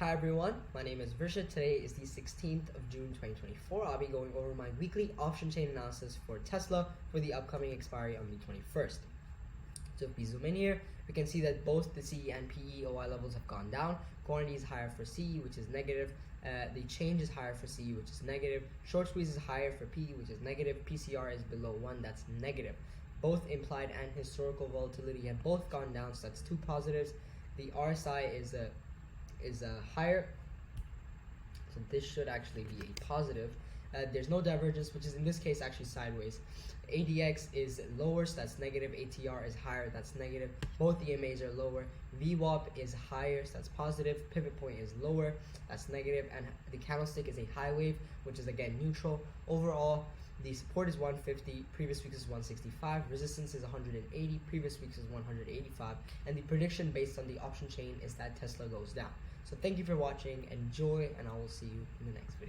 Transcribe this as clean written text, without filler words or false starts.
Hi everyone, my name is Visha. Today is the 16th of June 2024. I'll be going over my weekly option chain analysis for Tesla for the upcoming expiry on the 21st. So if we zoom in here, we can see that both the CE and PE OI levels have gone down. Quantity is higher for CE, which is negative. The change is higher for CE, which is negative. Short squeeze is higher for PE, which is negative. PCR is below 1, that's negative. Both implied and historical volatility have both gone down, so that's two positives. The RSI is higher, so this should actually be a positive. There's no divergence, which is in this case actually sideways. ADX is lower, so that's negative. ATR is higher, that's negative. Both EMAs are lower. VWAP is higher, so that's positive. Pivot point is lower, that's negative. And the candlestick is a high wave, which is again neutral. Overall, the support is 150, previous week is 165, resistance is 180, previous week is 185, and the prediction based on the option chain is that Tesla goes down. So thank you for watching, enjoy, and I will see you in the next video.